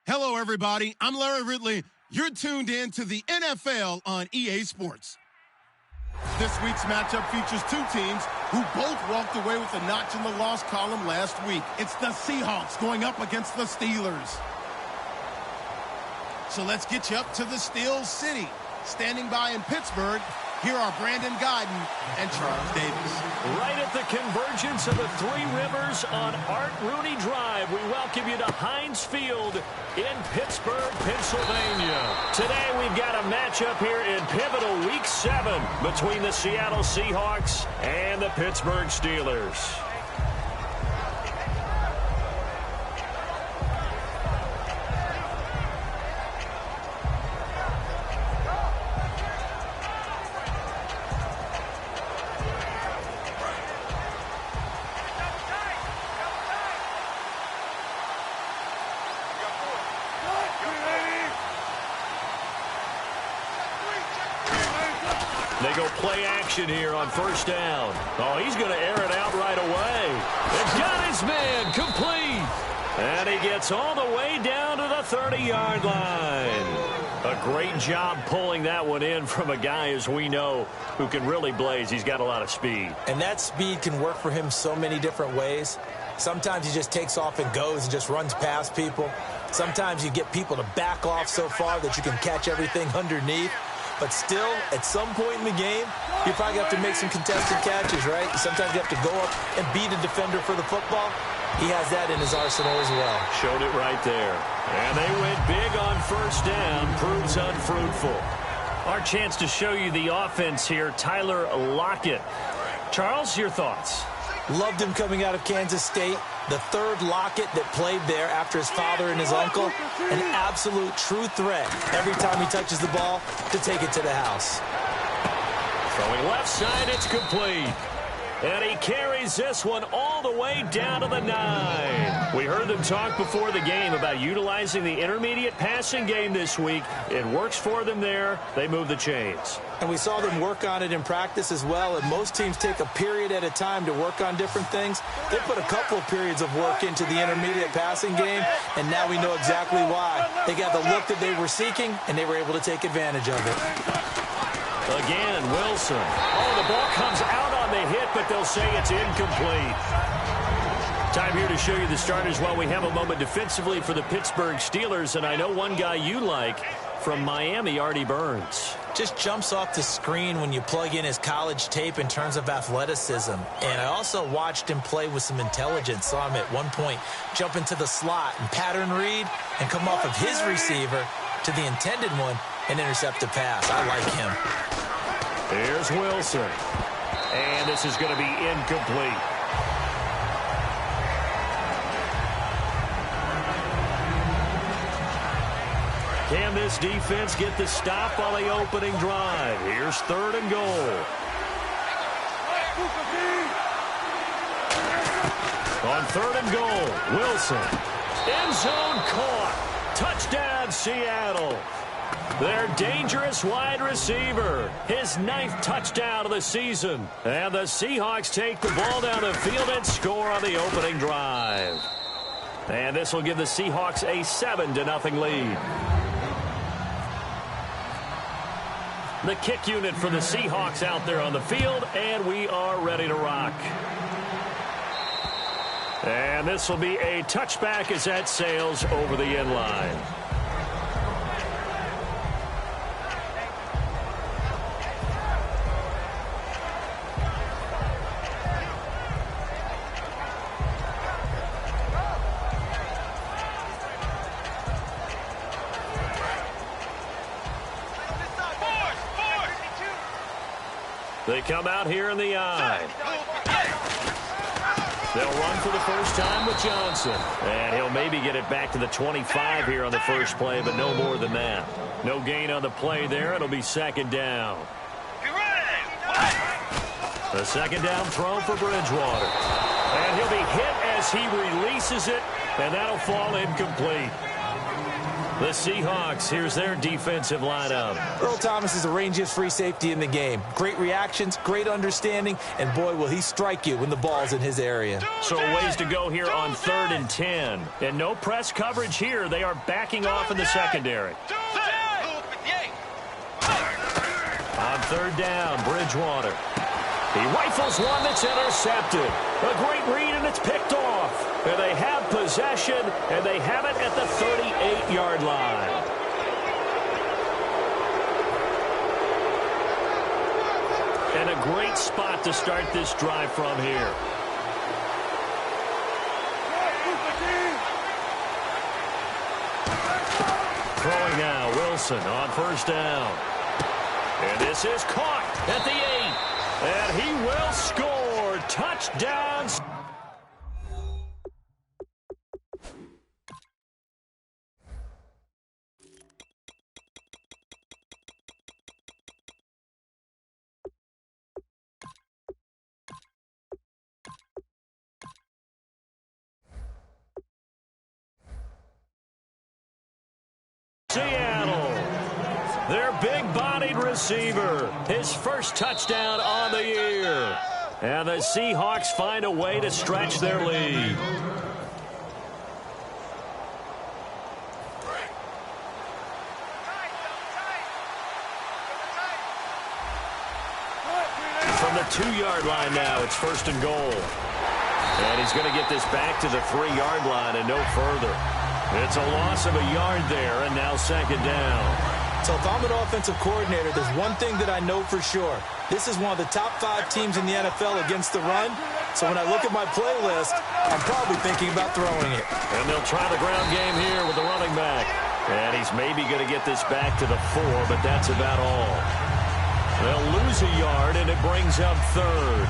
Hello, everybody. I'm Larry Ridley. You're tuned in to the NFL on EA Sports. This week's matchup features two teams who both walked away with a notch in the loss column last week. It's the Seahawks going up against the Steelers. So let's get you up to the Steel City. Standing by in Pittsburgh, here are Brandon Guyton and Charles Davis. Right at the convergence of the Three Rivers on Art Rooney Drive, we welcome you to Heinz Field in Pittsburgh, Pennsylvania. Today we've got a matchup here in pivotal Week 7 between the Seattle Seahawks and the Pittsburgh Steelers. They go play action here on first down. Oh, he's going to air it out right away. They've got his man complete. And he gets all the way down to the 30-yard line. A great job pulling that one in from a guy, as we know, who can really blaze. He's got a lot of speed. And that speed can work for him so many different ways. Sometimes he just takes off and goes and just runs past people. Sometimes you get people to back off so far that you can catch everything underneath. But still, at some point in the game, you probably have to make some contested catches, right? Sometimes you have to go up and beat a defender for the football. He has that in his arsenal as well. Showed it right there. And they went big on first down. Proves unfruitful. Our chance to show you the offense here, Tyler Lockett. Charles, your thoughts? Loved him coming out of Kansas State. The third Lockett that played there after his father and his uncle. An absolute true threat every time he touches the ball to take it to the house. Throwing left side, it's complete. And he carries this one all the way down to the 9. We heard them talk before the game about utilizing the intermediate passing game this week. It works for them there. They move the chains. And we saw them work on it in practice as well. And most teams take a period at a time to work on different things. They put a couple of periods of work into the intermediate passing game, and now we know exactly why. They got the look that they were seeking, and they were able to take advantage of it. Again, Wilson. Oh, the ball comes out on the hit, but they'll say it's incomplete. Time here to show you the starters while we have a moment defensively for the Pittsburgh Steelers. And I know one guy you like from Miami, Artie Burns. Just jumps off the screen when you plug in his college tape in terms of athleticism. And I also watched him play with some intelligence. Saw him at one point jump into the slot and pattern read and come off of his receiver to the intended one and intercept the pass. I like him. Here's Wilson. And this is going to be incomplete. Can this defense get the stop on the opening drive? Here's 3rd and goal. On 3rd and goal, Wilson. End zone caught. Touchdown, Seattle. Their dangerous wide receiver. His 9th touchdown of the season. And the Seahawks take the ball down the field and score on the opening drive. And this will give the Seahawks a 7-0 lead. The kick unit for the Seahawks out there on the field, and we are ready to rock. And this will be a touchback as that sails over the end line. They come out here in the eye. They'll run for the first time with Johnson. And he'll maybe get it back to the 25 here on the first play, but no more than that. No gain on the play there. It'll be 2nd down. The 2nd down throw for Bridgewater. And he'll be hit as he releases it, and that'll fall incomplete. The Seahawks, here's their defensive lineup. Earl Thomas is the rangiest free safety in the game. Great reactions, great understanding, and boy, will he strike you when the ball's in his area. So a ways to go here on 3rd and 10. And no press coverage here. They are backing off in the secondary. On 3rd down, Bridgewater. He rifles one that's intercepted. A great read, and it's picked off. And they have possession, and they have it at the 38-yard line. And a great spot to start this drive from here. Throwing now, Wilson on 1st down. And this is caught at the 8. And he will score. Touchdowns. Seattle, their big-bodied receiver, his first touchdown on the year. And the Seahawks find a way to stretch their lead. From the 2-yard line now, it's 1st and goal. And he's going to get this back to the 3-yard line and no further. It's a loss of a yard there, and now 2nd down. So if I'm an offensive coordinator, there's one thing that I know for sure. This is one of the top 5 teams in the NFL against the run. So when I look at my playlist, I'm probably thinking about throwing it. And they'll try the ground game here with the running back. And he's maybe going to get this back to the 4, but that's about all. They'll lose a yard, and it brings up 3rd.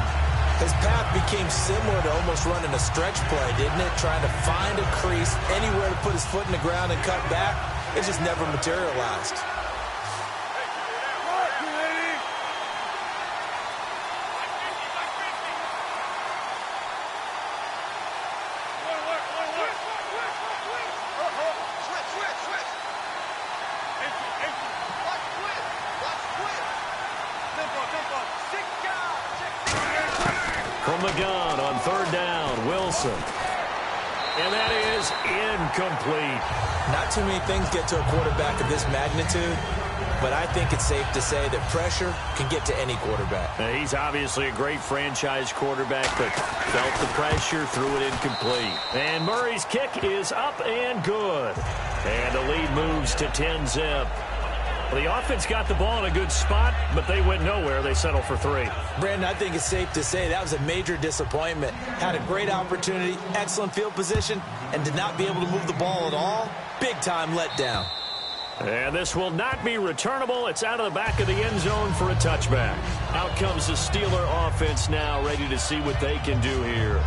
His path became similar to almost running a stretch play, didn't it? Trying to find a crease, anywhere to put his foot in the ground and cut back. It just never materialized. From the gun on 3rd down, Wilson. And that is incomplete. Not too many things get to a quarterback of this magnitude, but I think it's safe to say that pressure can get to any quarterback. Now, he's obviously a great franchise quarterback, but felt the pressure, threw it incomplete. And Murray's kick is up and good. And the lead moves to 10-zip. The offense got the ball in a good spot, but they went nowhere. They settled for 3. Brandon, I think it's safe to say that was a major disappointment. Had a great opportunity, excellent field position, and did not be able to move the ball at all. Big-time letdown. And this will not be returnable. It's out of the back of the end zone for a touchback. Out comes the Steeler offense now, ready to see what they can do here.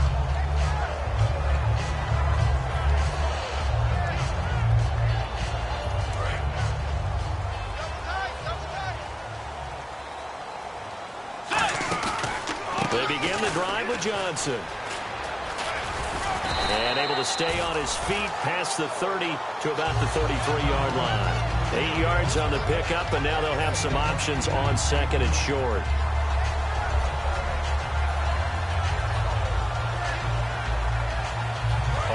They begin the drive with Johnson. And able to stay on his feet past the 30 to about the 33-yard line. 8 yards on the pickup, and now they'll have some options on 2nd and short.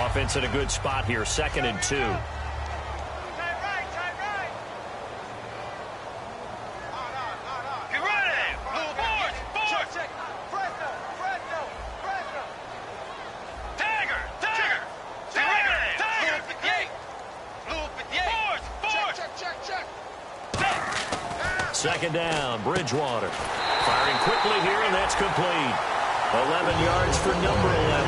Offense in a good spot here, 2nd and 2. Second down, Bridgewater. Firing quickly here, and that's complete. 11 yards for number 11.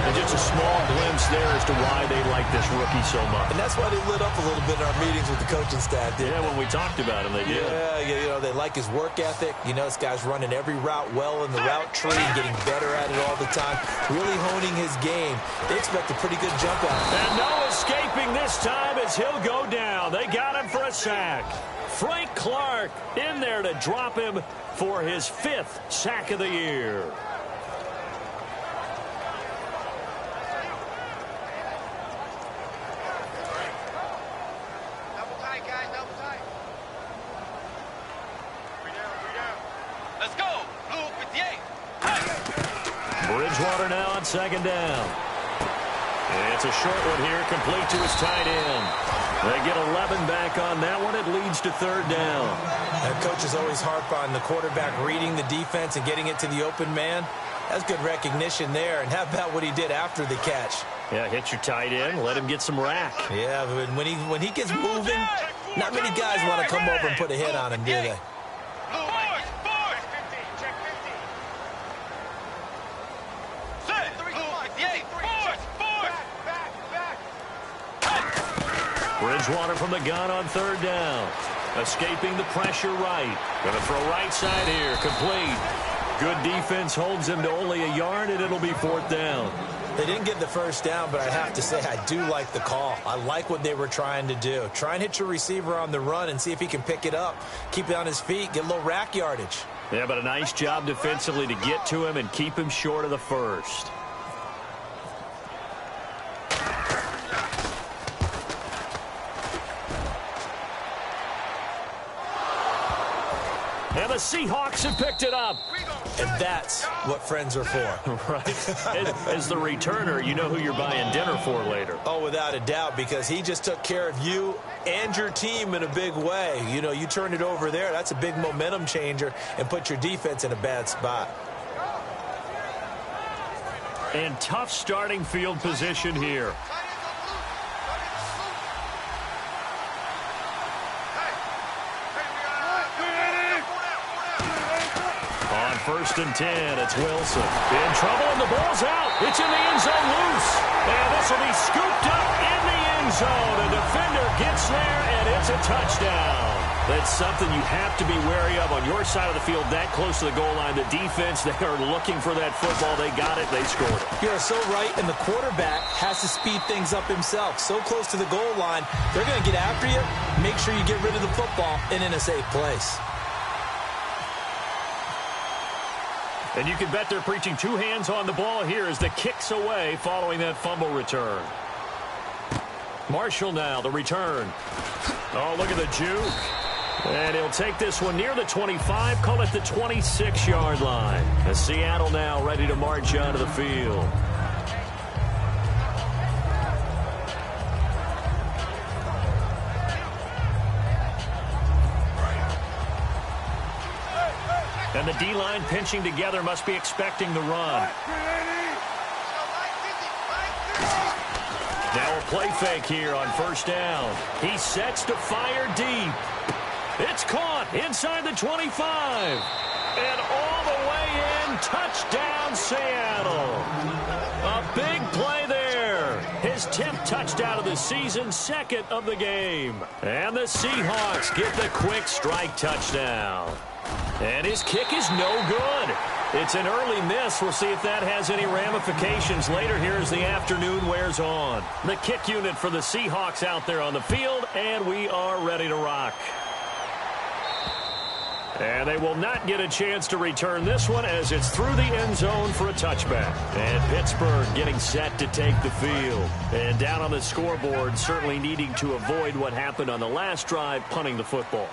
And just a small glimpse there as to why they like this rookie so much. And that's why they lit up a little bit in our meetings with the coaching staff, didn't they? Yeah, when we talked about him, they did. Yeah, you know, they like his work ethic. You know, this guy's running every route well in the route tree, getting better at it all the time, really honing his game. They expect a pretty good jump out. And no escaping this time as he'll go down. They got him for a sack. Frank Clark in there to drop him for his 5th sack of the year. Bridgewater now on second down. It's a short one here, complete to his tight end. They get 11 back on that one. It leads to third down. That coach is always harp on the quarterback reading the defense and getting it to the open man. That's good recognition there. And how about what he did after the catch? Yeah, hit your tight end, let him get some rack. Yeah, but when he gets moving, not many guys want to come over and put a hit on him, do they? Bridgewater from the gun on third down. Escaping the pressure right. Going to throw right side here. Complete. Good defense holds him to only a yard, and it'll be fourth down. They didn't get the first down, but I have to say I do like the call. I like what they were trying to do. Try and hit your receiver on the run and see if he can pick it up. Keep it on his feet. Get a little rack yardage. Yeah, but a nice job defensively to get to him and keep him short of the first. And the Seahawks have picked it up. And that's what friends are for. Right. As the returner, you know who you're buying dinner for later. Oh, without a doubt, because he just took care of you and your team in a big way. You know, you turned it over there. That's a big momentum changer and put your defense in a bad spot. And tough starting field position here. First and 10, it's Wilson. In trouble, and the ball's out. It's in the end zone loose. And this will be scooped up in the end zone. A defender gets there, and it's a touchdown. That's something you have to be wary of on your side of the field, that close to the goal line. The defense, they are looking for that football. They got it. They scored it. You are so right, and the quarterback has to speed things up himself. So close to the goal line, they're going to get after you. Make sure you get rid of the football and in a safe place. And you can bet they're preaching two hands on the ball here as the kick's away following that fumble return. Marshall now, the return. Oh, look at the juke. And he'll take this one near the 25, call it the 26-yard line. As Seattle now ready to march onto the field. And the D-line pinching together, must be expecting the run. Now a play fake here on first down. He sets to fire deep. It's caught inside the 25. And all the way in, touchdown Seattle. A big play there. His 10th touchdown of the season, second of the game. And the Seahawks get the quick strike touchdown. And his kick is no good. It's an early miss. We'll see if that has any ramifications later here as the afternoon wears on. The kick unit for the Seahawks out there on the field, and we are ready to rock. And they will not get a chance to return this one as it's through the end zone for a touchback. And Pittsburgh getting set to take the field. And down on the scoreboard, certainly needing to avoid what happened on the last drive, punting the football.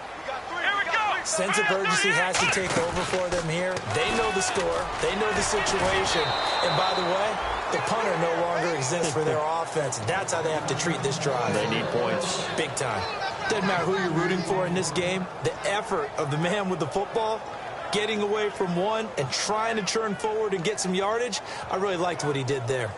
Sense of urgency has to take over for them here. They know the score. They know the situation. And by the way, the punter no longer exists for their offense. And that's how they have to treat this drive. They need points. Big time. Doesn't matter who you're rooting for in this game. The effort of the man with the football, getting away from one and trying to turn forward and get some yardage, I really liked what he did there.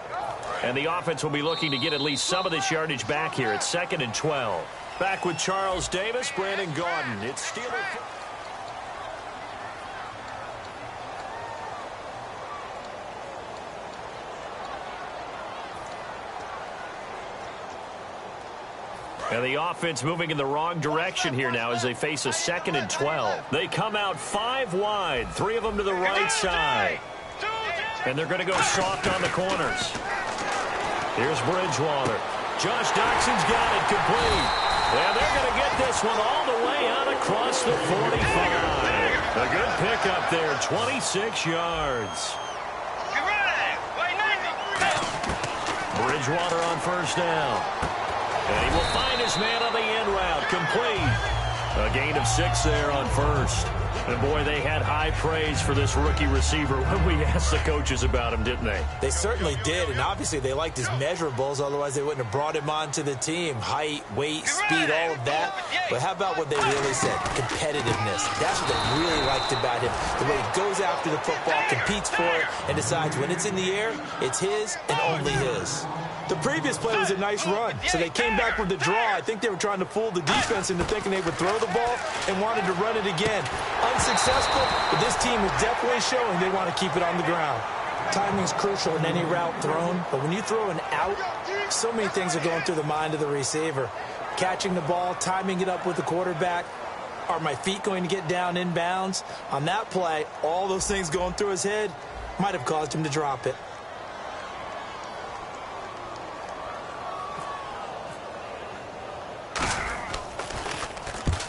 And the offense will be looking to get at least some of this yardage back here. It's 2nd and 12. Back with Charles Davis, Brandon Gaudin. It's Steelers. And the offense moving in the wrong direction here now as they face a 2nd and 12. They come out 5 wide, 3 of them to the right side. And they're going to go soft on the corners. Here's Bridgewater. Josh Doxson's got it complete. And they're going to get this one all the way out across the 45. A good pickup there, 26 yards. Bridgewater on first down. And he will find his man on the end route. Complete. A gain of 6 there on first. And, boy, they had high praise for this rookie receiver when we asked the coaches about him, didn't they? They certainly did, and obviously they liked his measurables. Otherwise, they wouldn't have brought him onto the team. Height, weight, speed, all of that. But how about what they really said? Competitiveness. That's what they really liked about him. The way he goes after the football, competes for it, and decides when it's in the air, it's his and only his. The previous play was a nice run, so they came back with the draw. I think they were trying to fool the defense into thinking they would throw the ball and wanted to run it again. Unsuccessful, but this team is definitely showing they want to keep it on the ground. Timing is crucial in any route thrown, but when you throw an out, so many things are going through the mind of the receiver. Catching the ball, timing it up with the quarterback. Are my feet going to get down in bounds? On that play, all those things going through his head might have caused him to drop it.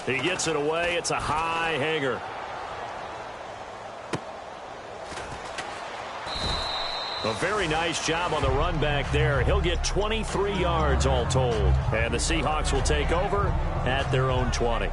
He gets it away. It's a high hanger. A very nice job on the run back there. He'll get 23 yards all told. And the Seahawks will take over at their own 20.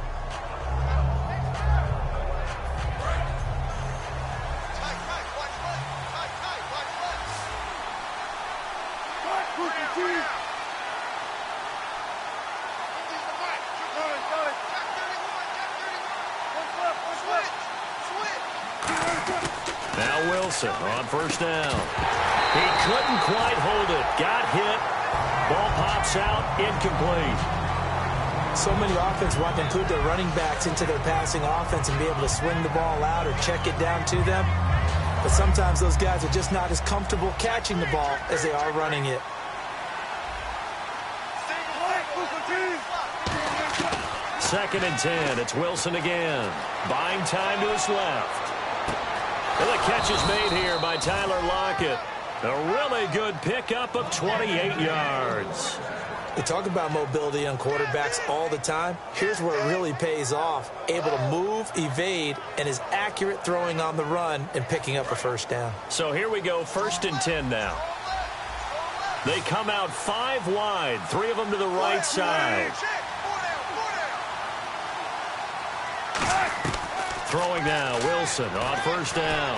Now Wilson on first down. He couldn't quite hold it. Got hit. Ball pops out. Incomplete. So many offenses want to include their running backs into their passing offense and be able to swing the ball out or check it down to them. But sometimes those guys are just not as comfortable catching the ball as they are running it. Second and 10. It's Wilson again. Buying time to his left. And the catch is made here by Tyler Lockett. A really good pickup of 28 yards. We talk about mobility on quarterbacks all the time. Here's where it really pays off. Able to move, evade, and is accurate throwing on the run and picking up a first down. So here we go, first and 10 now. They come out 5 wide, 3 of them to the right side. Throwing now, Wilson on first down.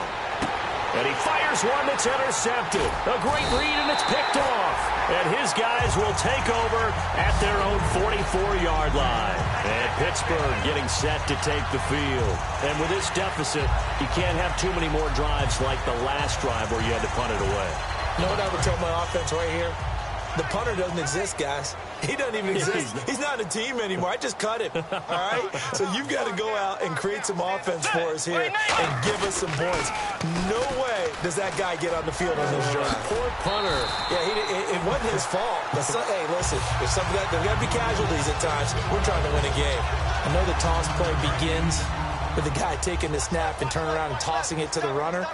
And he fires one that's intercepted. A great read, and it's picked off. And his guys will take over at their own 44-yard line. And Pittsburgh getting set to take the field. And with this deficit, you can't have too many more drives like the last drive where you had to punt it away. You know what I would tell my offense right here? The punter doesn't exist, guys. He doesn't even exist. He's not a team anymore. I just cut him, all right? So you've got to go out and create some offense for us here and give us some points. No way does that guy get on the field on this drive. Poor punter. Yeah, it wasn't his fault. But hey, listen, there's got to be casualties at times. We're trying to win a game. I know the toss play begins with the guy taking the snap and turning around and tossing it to the runner.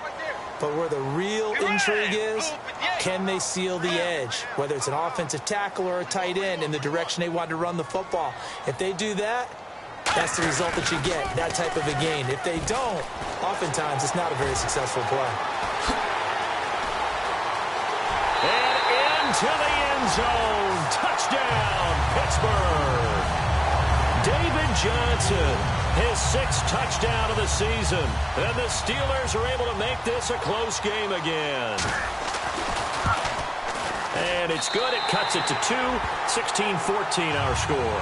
But where the real intrigue is, can they seal the edge? Whether it's an offensive tackle or a tight end in the direction they want to run the football. If they do that, that's the result that you get, that type of a gain. If they don't, oftentimes it's not a very successful play. And into the end zone. Touchdown, Pittsburgh. David Johnson, his 6th touchdown of the season. And the Steelers are able to make this a close game again. And it's good. It cuts it to 2. 16-14 our score.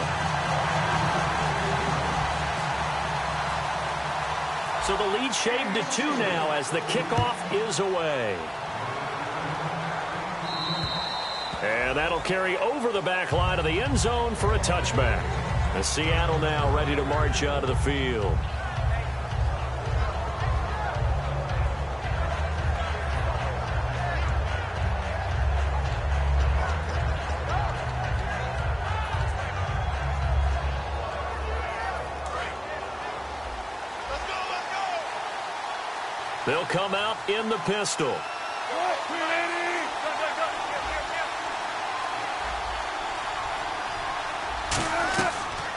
So the lead shaved to 2 now as the kickoff is away. And that'll carry over the back line of the end zone for a touchback. And Seattle now ready to march out of the field. They'll come out in the pistol.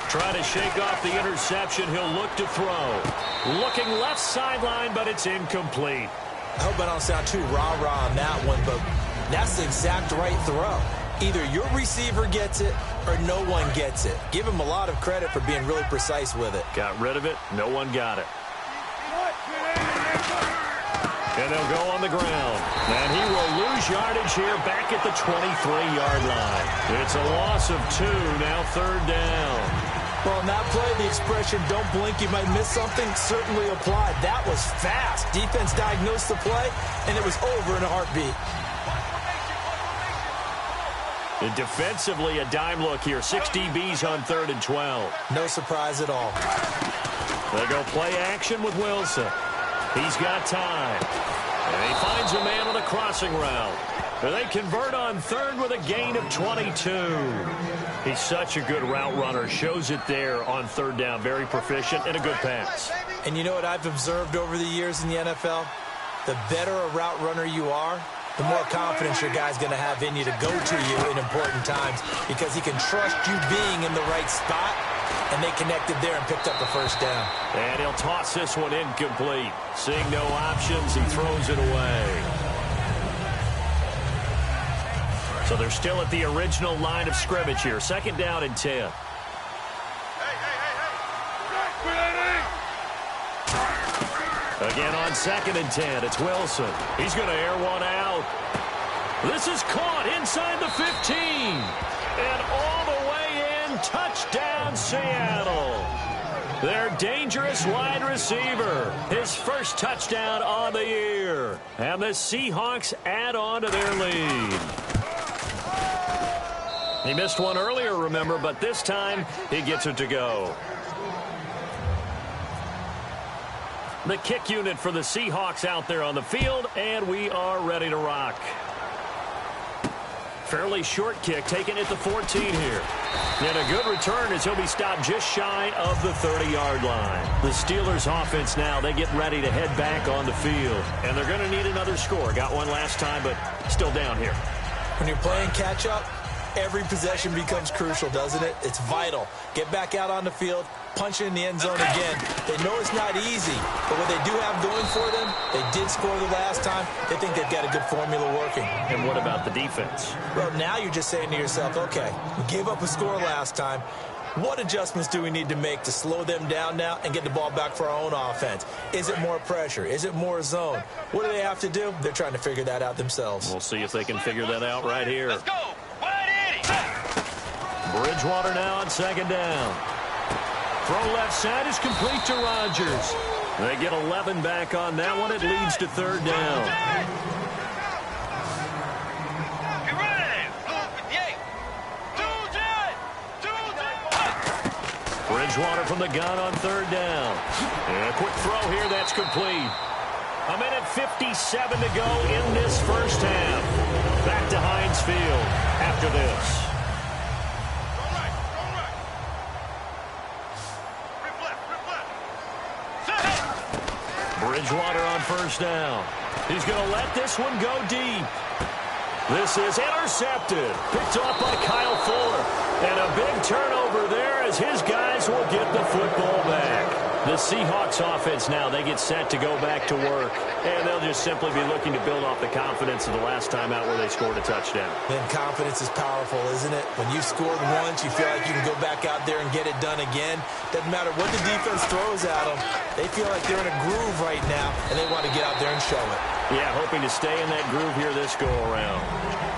Trying to shake off the interception. He'll look to throw. Looking left sideline, but it's incomplete. I hope I don't sound too rah-rah on that one, but that's the exact right throw. Either your receiver gets it or no one gets it. Give him a lot of credit for being really precise with it. Got rid of it. No one got it. And they'll go on the ground. And he will lose yardage here back at the 23-yard line. It's a loss of 2, now 3rd down. Well, in that play, the expression, don't blink, you might miss something, certainly applied. That was fast. Defense diagnosed the play, and it was over in a heartbeat. And defensively, a dime look here. 6 DBs on 3rd and 12. No surprise at all. They go play action with Wilson. He's got time. And he finds a man on a crossing route. And they convert on 3rd with a gain of 22. He's such a good route runner. Shows it there on 3rd down. Very proficient and a good pass. And you know what I've observed over the years in the NFL? The better a route runner you are, the more confidence your guy's going to have in you to go to you in important times because he can trust you being in the right spot, and they connected there and picked up a 1st down. And he'll toss this one incomplete. Seeing no options, he throws it away. So they're still at the original line of scrimmage here. 2nd down and 10. Again on 2nd and 10, it's Wilson. He's going to air one out. This is caught inside the 15. And all the way in, touchdown Seattle. Their dangerous wide receiver. His first touchdown on the year. And the Seahawks add on to their lead. He missed one earlier, remember, but this time he gets it to go. The kick unit for the Seahawks out there on the field, and we are ready to rock. Fairly short kick taken at the 14 here. And a good return as he'll be stopped just shy of the 30-yard line. The Steelers offense now, they get ready to head back on the field. And they're going to need another score. Got one last time, but still down here. When you're playing catch-up, every possession becomes crucial, doesn't it? It's vital. Get back out on the field, punch it in the end zone again. They know it's not easy, but what they do have going for them, they did score the last time. They think they've got a good formula working. And what about the defense? Well, now you're just saying to yourself, okay, we gave up a score last time. What adjustments do we need to make to slow them down now and get the ball back for our own offense? Is it more pressure? Is it more zone? What do they have to do? They're trying to figure that out themselves. We'll see if they can figure that out right here. Let's go. Bridgewater now on 2nd down. Throw left side is complete to Rodgers. They get 11 back on that one. It leads to 3rd down. Bridgewater from the gun on 3rd down. And a quick throw here. That's complete. 1:57 to go in this first half. Back to Heinz Field after this. Bridgewater on 1st down. He's going to let this one go deep. This is intercepted. Picked off by Kyle Fuller. And a big turnover there as his guys will get the football back. The Seahawks offense now, they get set to go back to work. And they'll just simply be looking to build off the confidence of the last time out where they scored a touchdown. Then confidence is powerful, isn't it? When you've scored once, you feel like you can go back out there and get it done again. Doesn't matter what the defense throws at them. They feel like they're in a groove right now, and they want to get out there and show it. Yeah, hoping to stay in that groove here this go-around.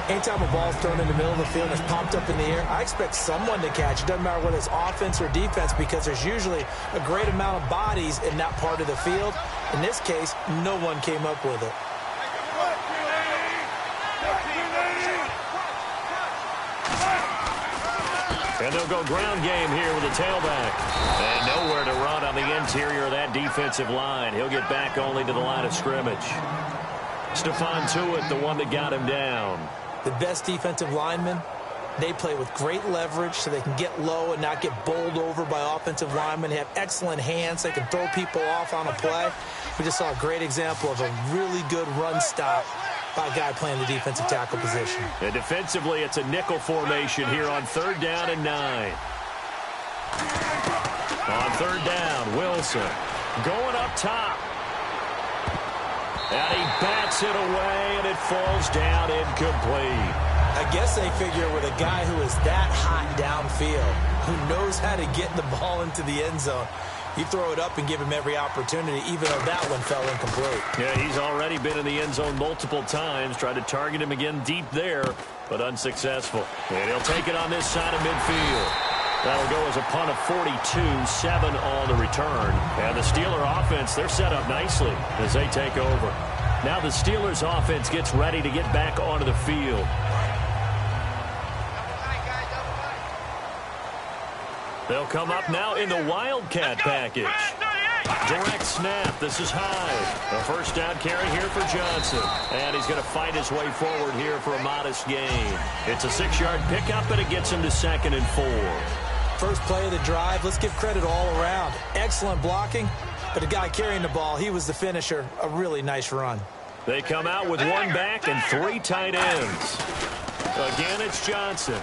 Anytime a ball's thrown in the middle of the field and it's popped up in the air, I expect someone to catch. It doesn't matter whether it's offense or defense because there's usually a great amount of bodies in that part of the field. In this case, no one came up with it. And they'll go ground game here with a tailback. And nowhere to run on the interior of that defensive line. He'll get back only to the line of scrimmage. Stephon Tuitt, the one that got him down. The best defensive linemen, they play with great leverage so they can get low and not get bowled over by offensive linemen. They have excellent hands. They can throw people off on a play. We just saw a great example of a really good run stop by a guy playing the defensive tackle position. And defensively, it's a nickel formation here on 3rd down and 9. On 3rd down, Wilson going up top. And he bats it away, and it falls down incomplete. I guess they figure with a guy who is that hot downfield, who knows how to get the ball into the end zone, You throw it up and give him every opportunity, even though that one fell incomplete. Yeah, he's already been in the end zone multiple times. Tried to target him again deep there, but unsuccessful. And he'll take it on this side of midfield. That'll go as a punt of 42, 7 on the return. And the Steeler offense, they're set up nicely as they take over. Now the Steelers offense gets ready to get back onto the field. They'll come up now in the Wildcat package. Direct snap. This is high. A first down carry here for Johnson. And he's going to fight his way forward here for a modest gain. It's a 6-yard pickup, and it gets him to 2nd and 4. First play of the drive, let's give credit all around. Excellent blocking, but the guy carrying the ball, he was the finisher. A really nice run. They come out with 1 back and 3 tight ends. Again, it's Johnson.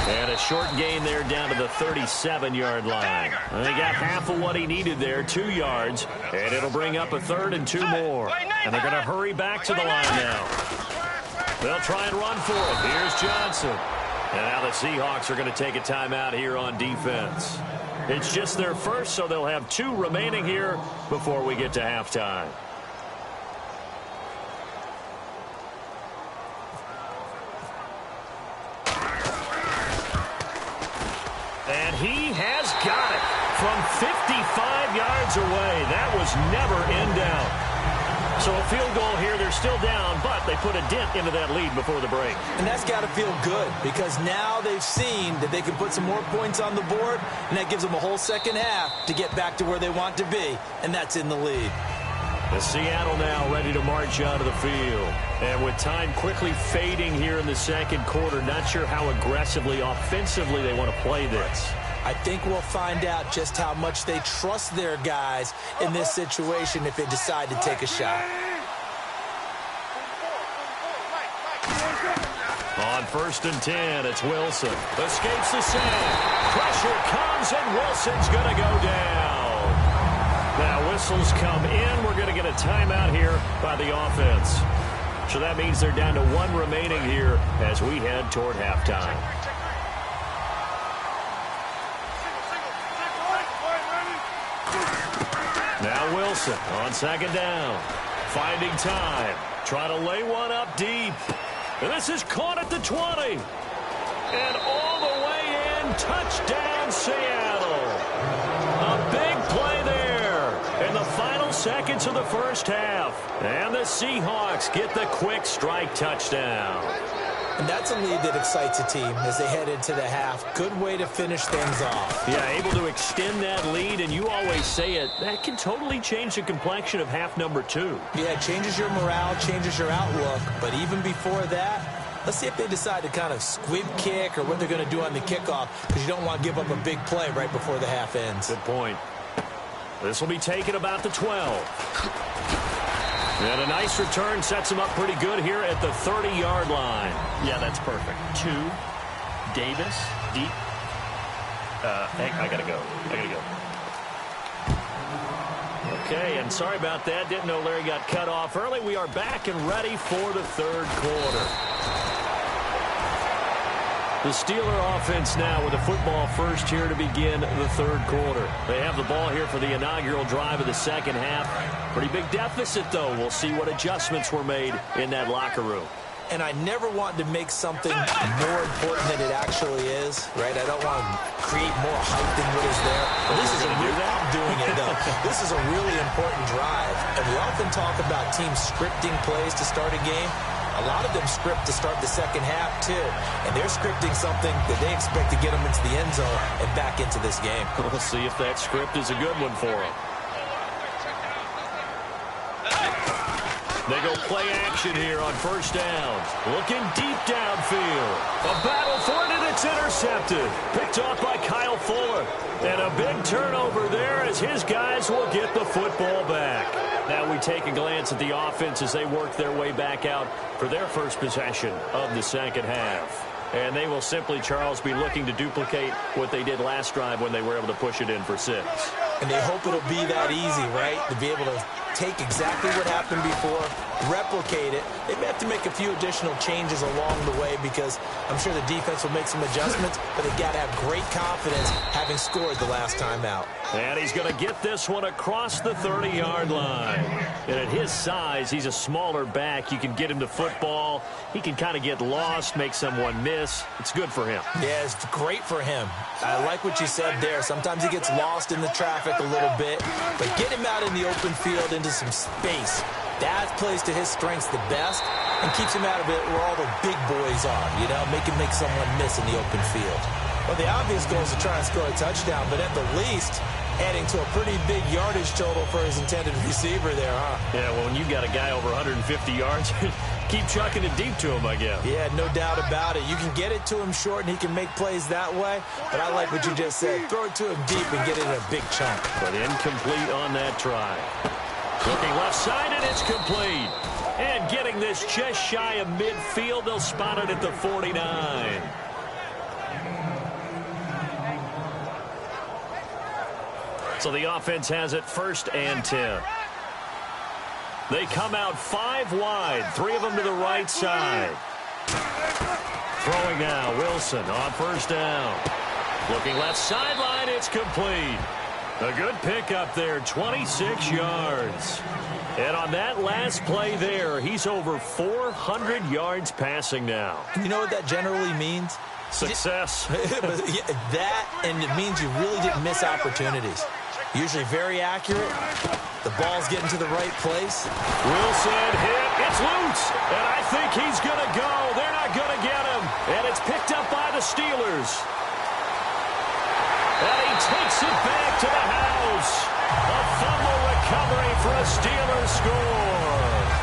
And a short gain there down to the 37-yard line. He got half of what he needed there, 2 yards. And it'll bring up a 3rd and 2 more. And they're going to hurry back to the line now. They'll try and run for it. Here's Johnson. And now the Seahawks are going to take a timeout here on defense. It's just their first, so they'll have 2 remaining here before we get to halftime. And he has got it from 55 yards away. That was never in doubt. So a field goal here. They're still down, but they put a dent into that lead before the break. And that's got to feel good because now they've seen that they can put some more points on the board, and that gives them a whole second half to get back to where they want to be, and that's in the lead. The Seattle now ready to march out of the field. And with time quickly fading here in the second quarter, not sure how aggressively, offensively they want to play this. I think we'll find out just how much they trust their guys in this situation if they decide to take a shot. On 1st and 10, it's Wilson. Escapes the sack. Pressure comes, and Wilson's going to go down. Now whistles come in. We're going to get a timeout here by the offense. So that means they're down to 1 remaining here as we head toward halftime. Now Wilson on 2nd down. Finding time. Trying to lay one up deep. And this is caught at the 20. And all the way in. Touchdown, Seattle. A big play there in the final seconds of the first half. And the Seahawks get the quick strike touchdown. And that's a lead that excites a team as they head into the half. Good way to finish things off. Yeah, able to extend that lead, and you always say it, that can totally change the complexion of half number 2. Yeah, it changes your morale, changes your outlook. But even before that, let's see if they decide to kind of squib kick or what they're going to do on the kickoff, because you don't want to give up a big play right before the half ends. Good point. This will be taken about the 12. And a nice return sets him up pretty good here at the 30-yard line. Yeah, that's perfect. 2, Davis, deep. I got to go. Okay, and sorry about that. Didn't know Larry got cut off early. We are back and ready for the 3rd quarter. The Steeler offense now with a football first here to begin the 3rd quarter. They have the ball here for the inaugural drive of the second half. Pretty big deficit, though. We'll see what adjustments were made in that locker room. And I never want to make something more important than it actually is, right? I don't want to create more hype than what is there. But this is I'm doing it, though. This is a really important drive. And we often talk about teams scripting plays to start a game. A lot of them script to start the second half, too. And they're scripting something that they expect to get them into the end zone and back into this game. We'll see if that script is a good one for them. They go play action here on 1st down. Looking deep downfield. A battle for it, and it's intercepted. Picked off by Kyle Fuller. And a big turnover there as his guys will get the football back. Now we take a glance at the offense as they work their way back out for their first possession of the second half. And they will simply, Charles, be looking to duplicate what they did last drive when they were able to push it in for 6. And they hope it'll be that easy, right? To be able to take exactly what happened before, replicate it. They may have to make a few additional changes along the way because I'm sure the defense will make some adjustments, but they've got to have great confidence having scored the last time out. And he's going to get this one across the 30-yard line. And at his size, he's a smaller back. You can get him to football. He can kind of get lost, make someone miss. It's good for him. Yeah, it's great for him. I like what you said there. Sometimes he gets lost in the traffic a little bit. But get him out in the open field into some space. That plays to his strengths the best and keeps him out of it where all the big boys are. You know, make someone miss in the open field. Well, the obvious goal is to try and score a touchdown, but at the least, adding to a pretty big yardage total for his intended receiver there, huh? Yeah, well, when you got a guy over 150 yards, keep chucking it deep to him, I guess. Yeah, no doubt about it. You can get it to him short, and he can make plays that way, but I like what you just said. Throw it to him deep and get it in a big chunk. But incomplete on that try. Looking left side, and it's complete. And getting this just shy of midfield, they'll spot it at the 49. So the offense has it 1st and 10. They come out 5 wide, 3 of them to the right side. Throwing now, Wilson on 1st down. Looking left sideline, it's complete. A good pickup there, 26 yards. And on that last play there, he's over 400 yards passing now. You know what that generally means? Success. That, and it means you really didn't miss opportunities. Usually very accurate. The ball's getting to the right place. Wilson hit. It's loose. And I think he's going to go. They're not going to get him. And it's picked up by the Steelers. And he takes it back to the house. A fumble recovery for a Steelers score.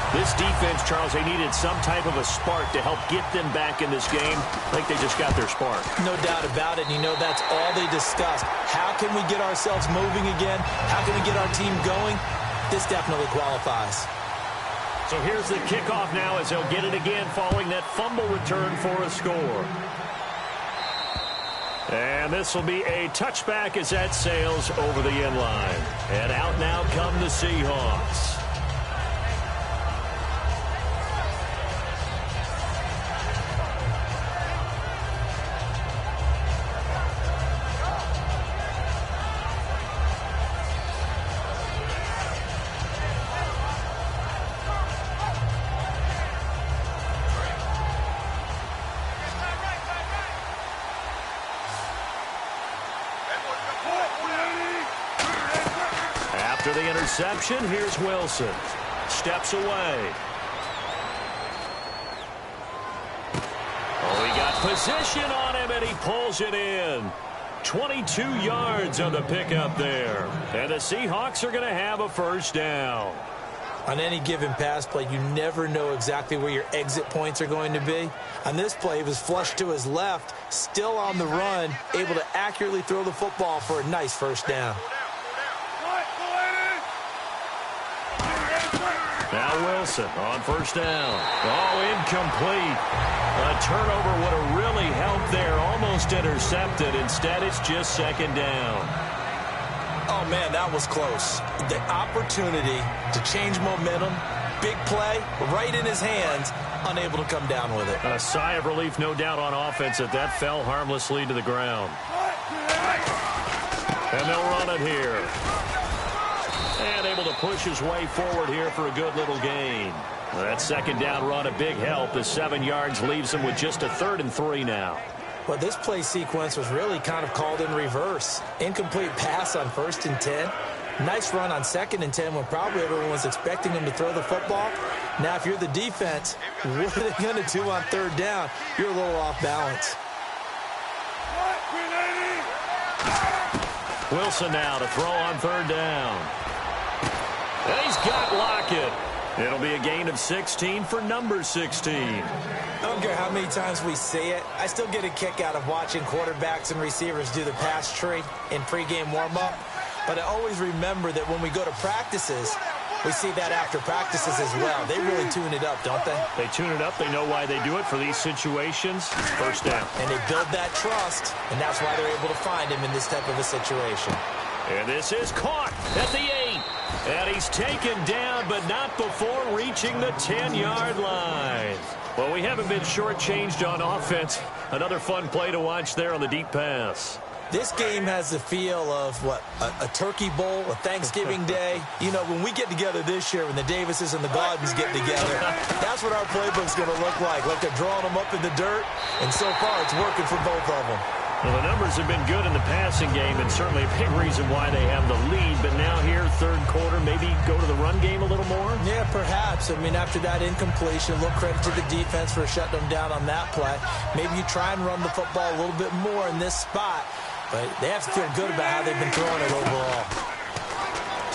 This defense, Charles, they needed some type of a spark to help get them back in this game. I think they just got their spark. No doubt about it. And you know, that's all they discussed. How can we get ourselves moving again? How can we get our team going? This definitely qualifies. So here's the kickoff now as they'll get it again following that fumble return for a score. And this will be a touchback as that sails over the end line. And out now come the Seahawks. After the interception, here's Wilson. Steps away. Oh, he got position on him, and he pulls it in. 22 yards on the pickup there. And the Seahawks are going to have a 1st down. On any given pass play, you never know exactly where your exit points are going to be. On this play, he was flushed to his left, still on the run, able to accurately throw the football for a nice 1st down. Now Wilson on 1st down. Oh, incomplete. A turnover would have really helped there. Almost intercepted. Instead, it's just 2nd down. Oh, man, that was close. The opportunity to change momentum, big play, right in his hands, unable to come down with it. A sigh of relief, no doubt, on offense that fell harmlessly to the ground. And they'll run it here. And able to push his way forward here for a good little gain. That 2nd down run, a big help. The 7 yards leaves him with just a 3rd and 3 now. Well, this play sequence was really kind of called in reverse. Incomplete pass on 1st and 10. Nice run on 2nd and 10 when probably everyone was expecting him to throw the football. Now, if you're the defense, what are they going to do on 3rd down? You're a little off balance. Wilson now to throw on 3rd down. And he's got Lockett. It'll be a gain of 16 for number 16. I don't care how many times we see it. I still get a kick out of watching quarterbacks and receivers do the pass tree in pregame warm-up. But I always remember that when we go to practices, we see that after practices as well. They really tune it up, don't they? They tune it up. They know why they do it for these situations. 1st down. And they build that trust, and that's why they're able to find him in this type of a situation. And this is caught at the 8. And he's taken down, but not before reaching the 10-yard line. Well, we haven't been shortchanged on offense. Another fun play to watch there on the deep pass. This game has the feel of, what, a turkey bowl, a Thanksgiving day. You know, when we get together this year, when the Davises and the Gaudens get together, that's what our playbook's going to look like they're drawing them up in the dirt, and so far it's working for both of them. Well, the numbers have been good in the passing game, and certainly a big reason why they have the lead. But now here, third quarter, maybe go to the run game a little more? Yeah, perhaps. I mean, after that incompletion, a little credit to the defense for shutting them down on that play. Maybe you try and run the football a little bit more in this spot, but they have to feel good about how they've been throwing it overall.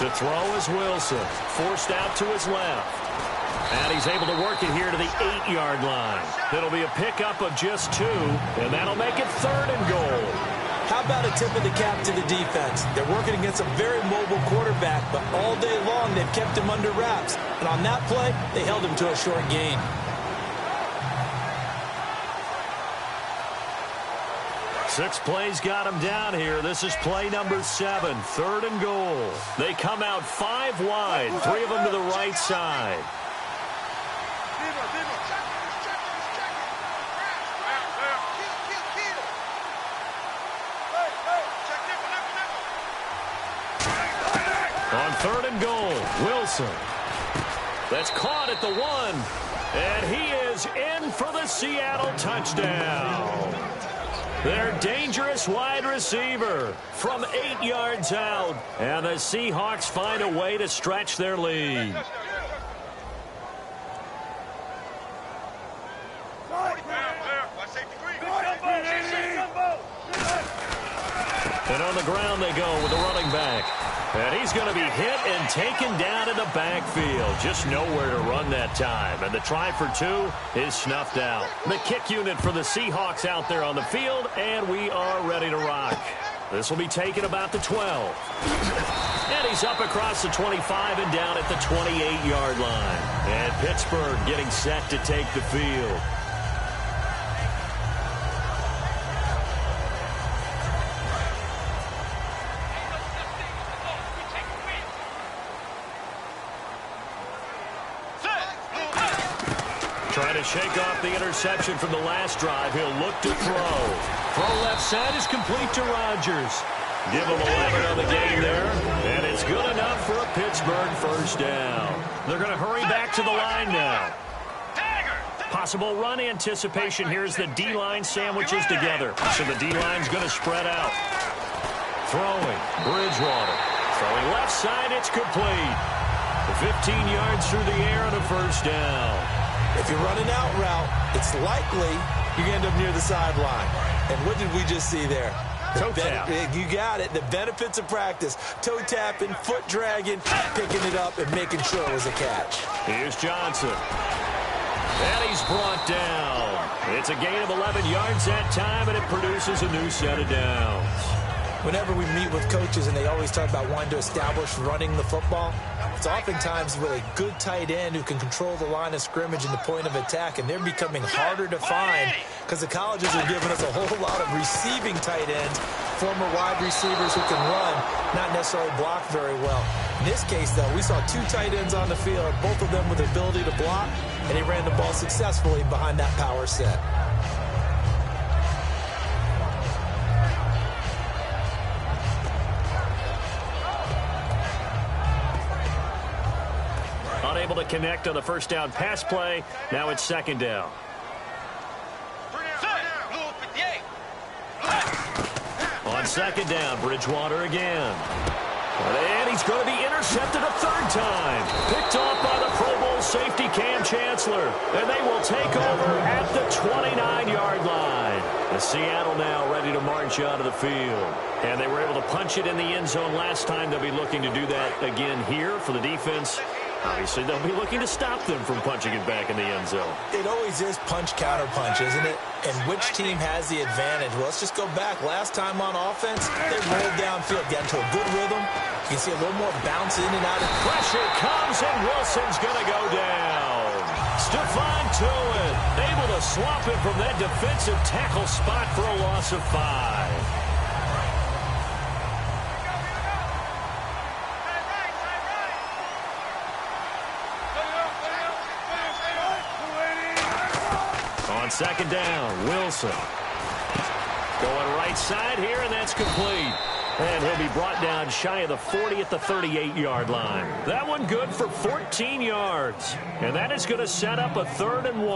To throw is Wilson, forced out to his left. And he's able to work it here to the 8-yard line. It'll be a pickup of just 2, and that'll make it 3rd and goal. How about a tip of the cap to the defense? They're working against a very mobile quarterback, but all day long they've kept him under wraps. And on that play, they held him to a short gain. Six plays got him down here. This is play number 7, 3rd and goal. They come out 5 wide, 3 of them to the right side. On 3rd and goal, Wilson. That's caught at the 1. And he is in for the Seattle touchdown. Their dangerous wide receiver from 8 yards out. And the Seahawks find a way to stretch their lead. And on the ground they go with the running back. And he's going to be hit and taken down in the backfield. Just nowhere to run that time. And the try for 2 is snuffed out. The kick unit for the Seahawks out there on the field, and we are ready to rock. This will be taken about the 12. And he's up across the 25 and down at the 28-yard line. And Pittsburgh getting set to take the field. Trying to shake off the interception from the last drive. He'll look to throw. Throw left side is complete to Rodgers. Give him 11 on the game there. And it's good enough for a Pittsburgh first down. They're going to hurry back to the line now. Possible run anticipation here as the D-line sandwiches together. So the D-line's going to spread out. Throwing. Bridgewater. Throwing left side. It's complete. 15 yards through the air and a first down. If you're running out route, it's likely you're going to end up near the sideline. And what did we just see there? Toe tap. You got it. The benefits of practice. Toe tapping, foot dragging, picking it up, and making sure it was a catch. Here's Johnson. And he's brought down. It's a gain of 11 yards that time, and it produces a new set of downs. Whenever we meet with coaches and they always talk about wanting to establish running the football, it's oftentimes with a good tight end who can control the line of scrimmage and the point of attack, and they're becoming harder to find because the colleges are giving us a whole lot of receiving tight ends, former wide receivers who can run, not necessarily block very well. In this case, though, we saw 2 tight ends on the field, both of them with the ability to block, and they ran the ball successfully behind that power set. Unable to connect on the first down pass play. Now it's second down. On second down, Bridgewater again. And he's going to be intercepted a 3rd time. Picked off by the Pro Bowl safety Cam Chancellor. And they will take over at the 29-yard line. The Seattle now ready to march out of the field. And they were able to punch it in the end zone last time. They'll be looking to do that again here for the defense. Obviously, they'll be looking to stop them from punching it back in the end zone. It always is punch-counter-punch, isn't it? And which team has the advantage? Well, let's just go back. Last time on offense, they rolled downfield, got into a good rhythm. You can see a little more bounce in and out. Pressure comes, and Wilson's going to go down. Stephon Tuitt able to swap it from that defensive tackle spot for a loss of 5. On second down, Wilson. Going right side here, and that's complete. And he'll be brought down shy of the 40 at the 38-yard line. That one good for 14 yards. And that is going to set up a 3rd and 1.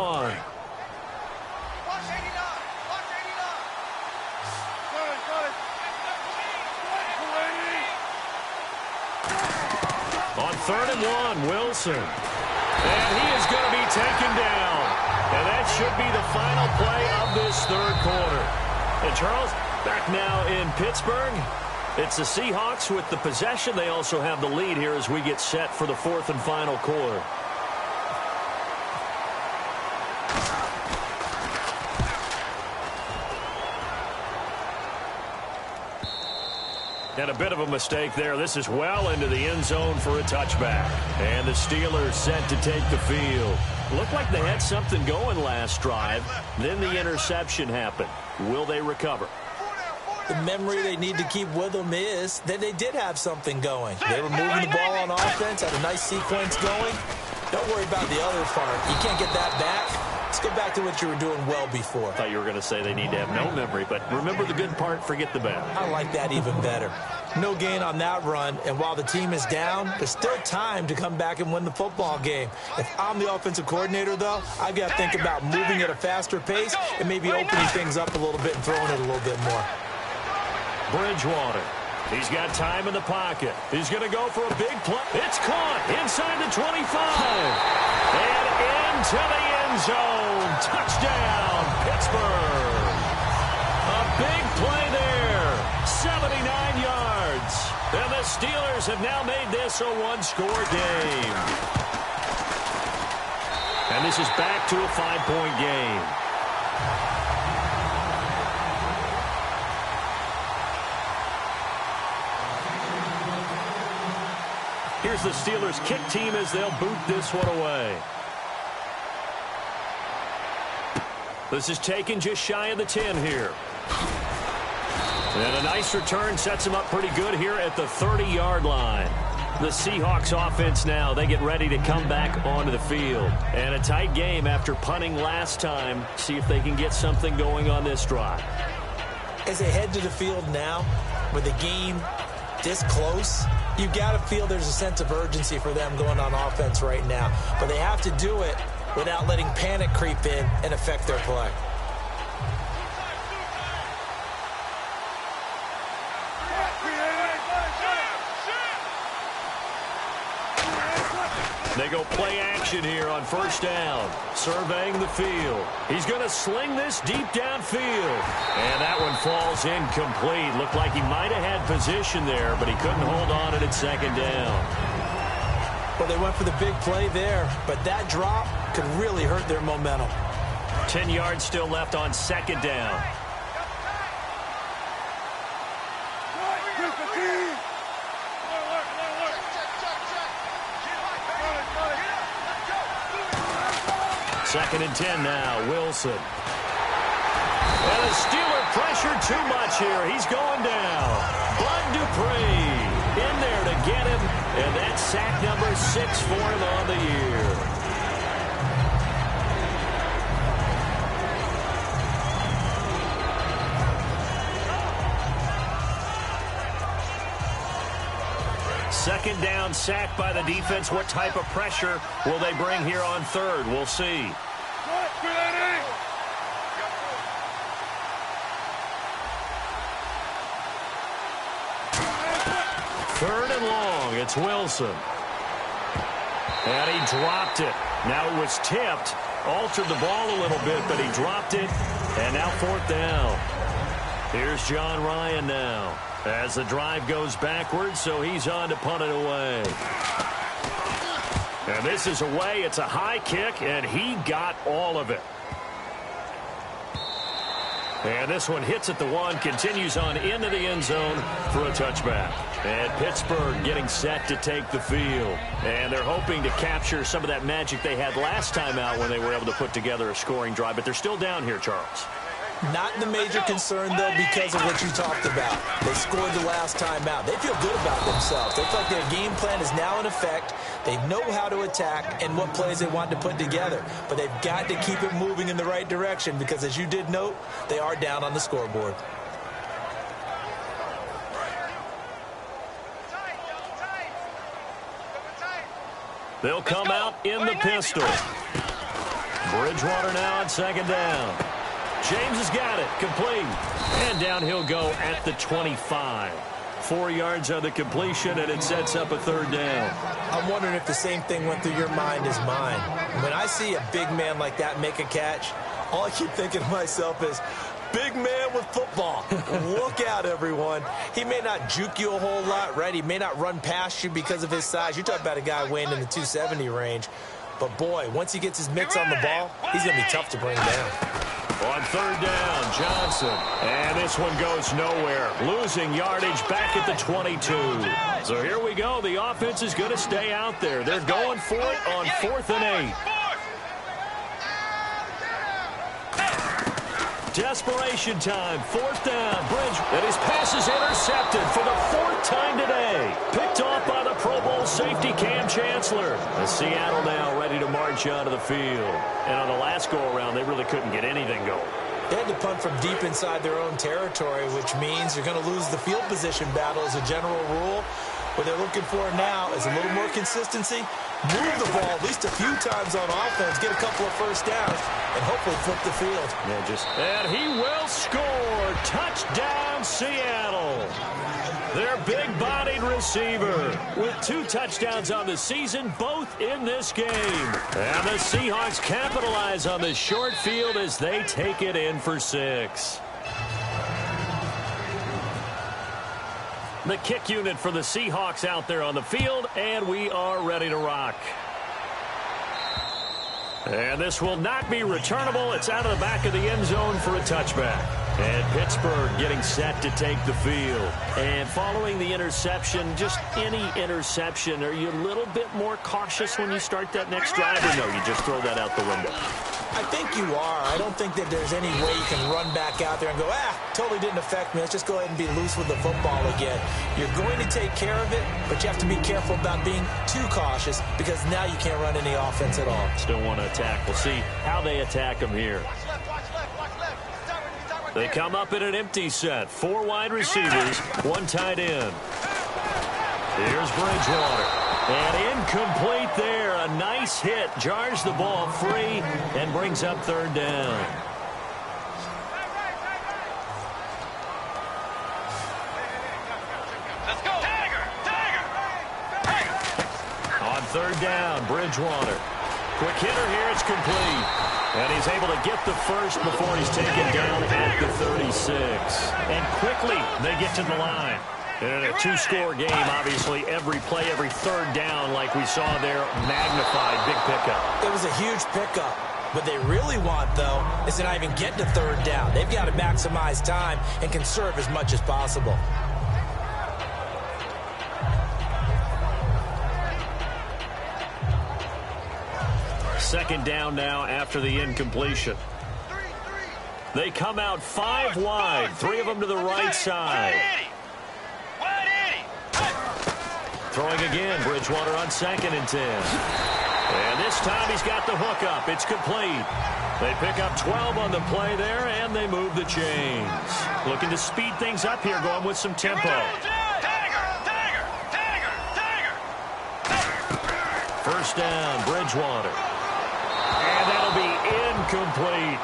On 3rd and 1, Wilson. And he is going to be taken down. And that should be the final play of this 3rd quarter. And Charles, back now in Pittsburgh. It's the Seahawks with the possession. They also have the lead here as we get set for the 4th and final quarter. And a bit of a mistake there. This is well into the end zone for a touchback. And the Steelers set to take the field. Looked like they had something going last drive. Then the interception happened. Will they recover? The memory they need to keep with them is that they did have something going. They were moving the ball on offense, had a nice sequence going. Don't worry about the other part. You can't get that back. Let's get back to what you were doing well before. I thought you were going to say they need to have no memory, but remember the good part, forget the bad. I like that even better. No gain on that run, and while the team is down, there's still time to come back and win the football game. If I'm the offensive coordinator, though, I've got to think about moving at a faster pace and maybe opening things up a little bit and throwing it a little bit more. Bridgewater. He's got time in the pocket. He's going to go for a big play. It's caught inside the 25. And into the end zone. Touchdown, Pittsburgh. A big play there. 79 yards. And the Steelers have now made this a one-score game. And this is back to a 5-point game. Here's the Steelers kick team as they'll boot this one away. This is taken just shy of the 10 here. And a nice return sets them up pretty good here at the 30-yard line. The Seahawks offense now, they get ready to come back onto the field. And a tight game after punting last time. See if they can get something going on this drive. As they head to the field now, with the game this close, you've got to feel there's a sense of urgency for them going on offense right now. But they have to do it without letting panic creep in and affect their play. They go play action here on 1st down. Surveying the field. He's going to sling this deep downfield. And that one falls incomplete. Looked like he might have had position there, but he couldn't hold on it at 2nd down. Well, they went for the big play there, but that drop could really hurt their momentum. 10 yards still left on 2nd down. Second and 10 now, Wilson. And the Steeler pressure too much here. He's going down. Bud Dupree in there to get him. And that's sack number 6 for him on the year. Second down, sack by the defense. What type of pressure will they bring here on 3rd? We'll see. 3rd and long. It's Wilson. And he dropped it. Now it was tipped. Altered the ball a little bit, but he dropped it. And now 4th down. Here's John Ryan now. As the drive goes backwards, so he's on to punt it away. And this is away. It's a high kick, and he got all of it. And this one hits at the 1, continues on into the end zone for a touchback. And Pittsburgh getting set to take the field. And they're hoping to capture some of that magic they had last time out when they were able to put together a scoring drive. But they're still down here, Charles. Not the major concern, though, because of what you talked about. They scored the last time out. They feel good about themselves. They feel like their game plan is now in effect. They know how to attack and what plays they want to put together. But they've got to keep it moving in the right direction because, as you did note, they are down on the scoreboard. They'll come out in the pistol. Bridgewater now on second down. James has got it. Complete. And down he'll go at the 25. 4 yards on the completion, and it sets up a third down. I'm wondering if the same thing went through your mind as mine. When I see a big man like that make a catch, all I keep thinking to myself is, big man with football. Look out, everyone. He may not juke you a whole lot, right? He may not run past you because of his size. You're talking about a guy weighing in the 270 range. But, boy, once he gets his mitts on the ball, he's going to be tough to bring down. On third down, Johnson. And this one goes nowhere. Losing yardage back at the 22. So here we go. The offense is going to stay out there. They're going for it on 4th and 8. Desperation time. 4th down. Bridge. And his pass is intercepted for the 4th time today. Picked off by the Pro Bowl safety Cam Chancellor. And Seattle now ready to march onto the field. And on the last go-around, they really couldn't get anything going. They had to punt from deep inside their own territory, which means you're going to lose the field position battle as a general rule. What they're looking for now is a little more consistency, move the ball at least a few times on offense, get a couple of first downs, and hopefully flip the field. And he will score. Touchdown, Seattle. Their big-bodied receiver with 2 touchdowns on the season, both in this game. And the Seahawks capitalize on the short field as they take it in for 6. The kick unit for the Seahawks out there on the field, and we are ready to rock. And this will not be returnable. It's out of the back of the end zone for a touchback. And Pittsburgh getting set to take the field. And following the interception, just any interception, are you a little bit more cautious when you start that next drive, or no, you just throw that out the window? I think you are. I don't think that there's any way you can run back out there and go, totally didn't affect me. Let's just go ahead and be loose with the football again. You're going to take care of it, but you have to be careful about being too cautious because now you can't run any offense at all. Still want to attack. We'll see how they attack them here. They come up in an empty set. 4 wide receivers, 1 tight end. Here's Bridgewater. And incomplete there. A nice hit. Jars the ball free and brings up third down. Let's go. Tiger! On third down, Bridgewater. Quick hitter here. It's complete. And he's able to get the first before he's taken down at the 36. And quickly they get to the line. And in a 2-score game, obviously, every play, every third down, like we saw there, magnified, big pickup. It was a huge pickup. What they really want, though, is to not even get to third down. They've got to maximize time and conserve as much as possible. Second down now after the incompletion. They come out 5 wide, 3 of them to the right side. Throwing again, Bridgewater on 2nd and 10. And this time he's got the hook up. It's complete. They pick up 12 on the play there, and they move the chains. Looking to speed things up here, going with some tempo. First down, Bridgewater. And that'll be incomplete.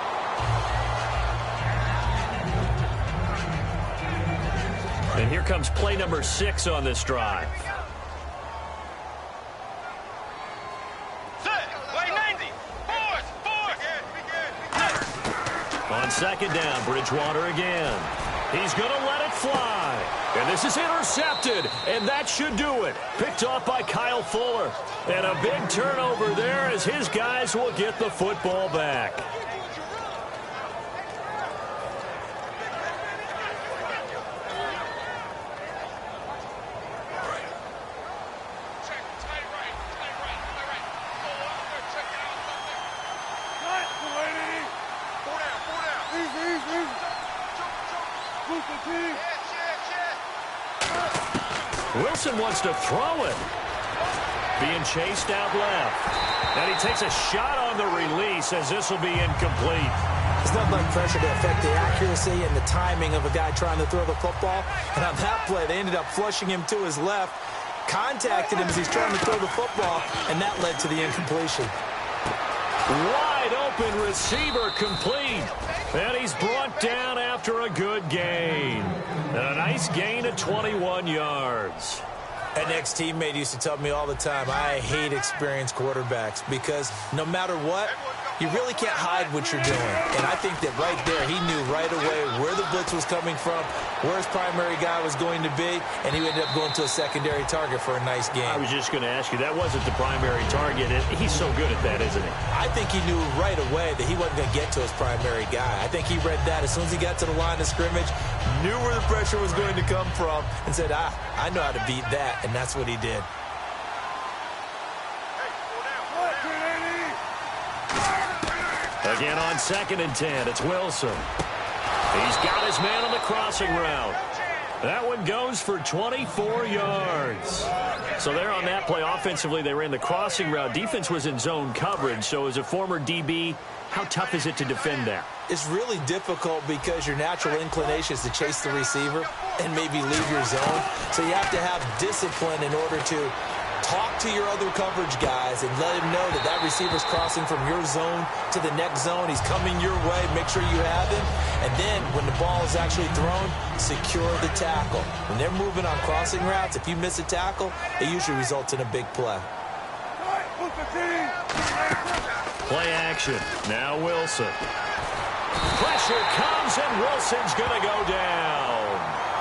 And here comes play number 6 on this drive. On second down, Bridgewater again. He's going to let it fly. And this is intercepted, and that should do it. Picked off by Kyle Fuller. And a big turnover there as his guys will get the football back. Wilson wants to throw it. Being chased out left. And he takes a shot on the release as this will be incomplete. There's nothing like pressure to affect the accuracy and the timing of a guy trying to throw the football. And on that play, they ended up flushing him to his left. contacted him as he's trying to throw the football, and that led to the incompletion. Wide open receiver complete. And he's brought down after a good gain. And a nice gain of 21 yards. An ex-teammate used to tell me all the time, I hate experienced quarterbacks because no matter what, you really can't hide what you're doing. And I think that right there, he knew right away where the blitz was coming from, where his primary guy was going to be, and he ended up going to a secondary target for a nice game. I was just going to ask you, that wasn't the primary target. He's so good at that, isn't he? I think he knew right away that he wasn't going to get to his primary guy. I think he read that as soon as he got to the line of scrimmage, knew where the pressure was going to come from, and said, I know how to beat that, and that's what he did. Again on 2nd and 10, it's Wilson. He's got his man on the crossing route. That one goes for 24 yards. So there on that play, offensively, they ran the crossing route. Defense was in zone coverage, so as a former DB, how tough is it to defend that? It's really difficult because your natural inclination is to chase the receiver and maybe leave your zone. So you have to have discipline in order to talk to your other coverage guys and let him know that that receiver's crossing from your zone to the next zone. He's coming your way. Make sure you have him. And then when the ball is actually thrown, secure the tackle. When they're moving on crossing routes, if you miss a tackle, it usually results in a big play. Play action. Now Wilson. Pressure comes, and Wilson's going to go down.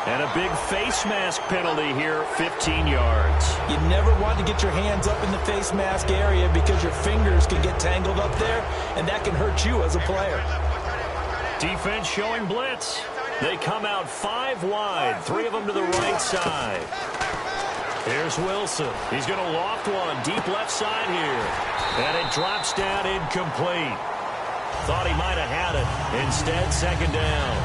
And a big face mask penalty here, 15 yards. You never want to get your hands up in the face mask area because your fingers can get tangled up there, and that can hurt you as a player. Defense showing blitz. They come out 5 wide, 3 of them to the right side. Here's Wilson. He's going to loft one deep left side here. And it drops down incomplete. Thought he might have had it. Instead, 2nd down.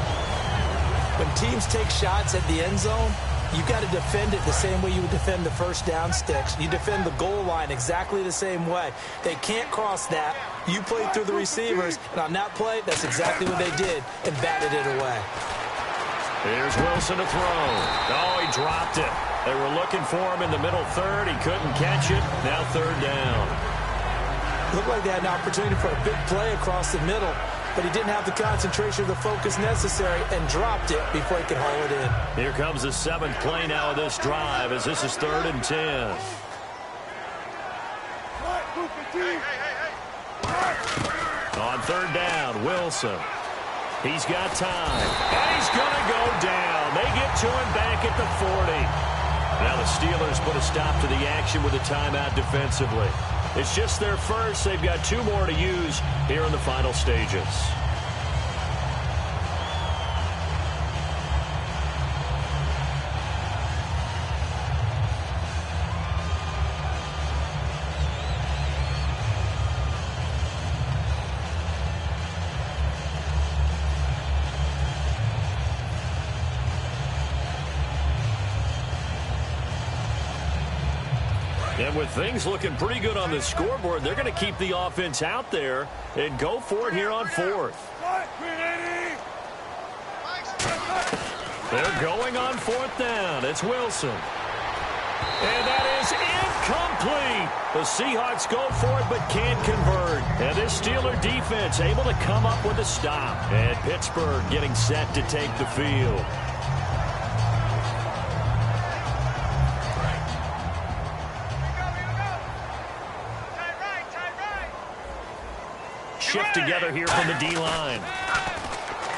When teams take shots at the end zone, you've got to defend it the same way you would defend the first down sticks. You defend the goal line exactly the same way. They can't cross that. You played through the receivers, and on that play, that's exactly what they did and batted it away. Here's Wilson to throw. Oh, he dropped it. They were looking for him in the middle third. He couldn't catch it. Now 3rd down. Looked like they had an opportunity for a big play across the middle, but he didn't have the concentration or the focus necessary and dropped it before he could haul it in. Here comes the 7th play now of this drive as this is 3rd and 10. On 3rd down, Wilson. He's got time, and he's going to go down. They get to him back at the 40. Now the Steelers put a stop to the action with a timeout defensively. It's just their first. They've got 2 more to use here in the final stages. And with things looking pretty good on the scoreboard, they're going to keep the offense out there and go for it here on 4th. They're going on 4th down. It's Wilson. And that is incomplete. The Seahawks go for it but can't convert. And this Steeler defense able to come up with a stop. And Pittsburgh getting set to take the field. Shift together here from the D-line.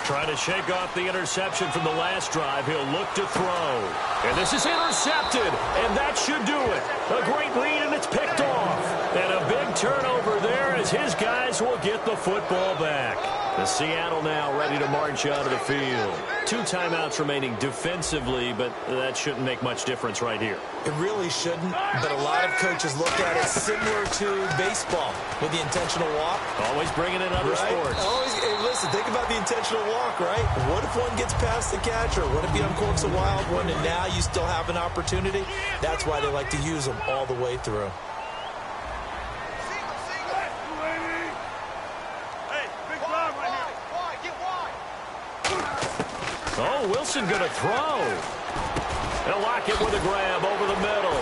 Trying to shake off the interception from the last drive. He'll look to throw. And this is intercepted. And that should do it. A great read, and it's picked off. And a big turnover there as his guys will get the football back. The Seattle now ready to march out of the field. 2 timeouts remaining defensively, but that shouldn't make much difference right here. It really shouldn't, but a lot of coaches look at it similar to baseball with the intentional walk. Always bringing in other sports. Always, hey, listen, think about the intentional walk, right? What if one gets past the catcher? What if he uncorks a wild one and now you still have an opportunity? That's why they like to use them all the way through. Oh, Wilson going to throw. They'll lock it with a grab over the middle.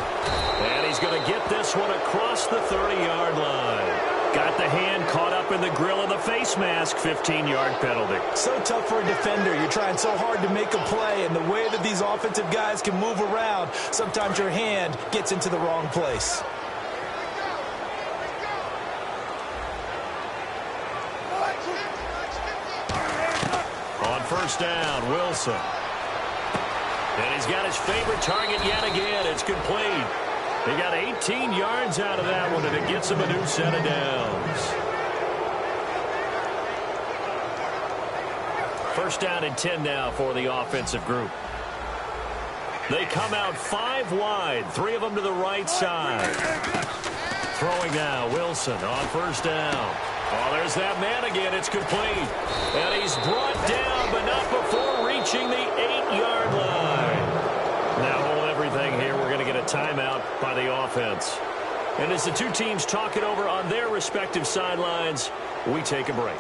get this one across the 30-yard line. Got the hand caught up in the grill of the face mask, 15-yard penalty. So tough for a defender. You're trying so hard to make a play, and the way that these offensive guys can move around, sometimes your hand gets into the wrong place. On first down, Wilson. And he's got his favorite target yet again. It's complete. They got 18 yards out of that one, and it gets him a new set of downs. First down and 10 now for the offensive group. They come out 5 wide, 3 of them to the right side. Throwing now, Wilson on first down. Oh, there's that man again. It's complete. And he's brought down, but not before reaching the 8-yard line. Now hold everything here. We're going to get a timeout by the offense. And as the two teams talk it over on their respective sidelines, we take a break.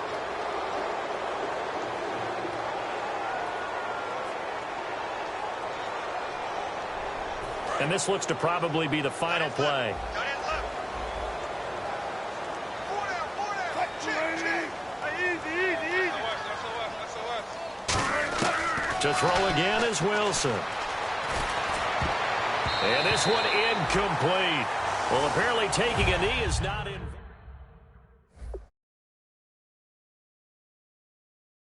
And this looks to probably be the final play. To throw again is Wilson. And this one incomplete. Well, apparently taking a knee is not in.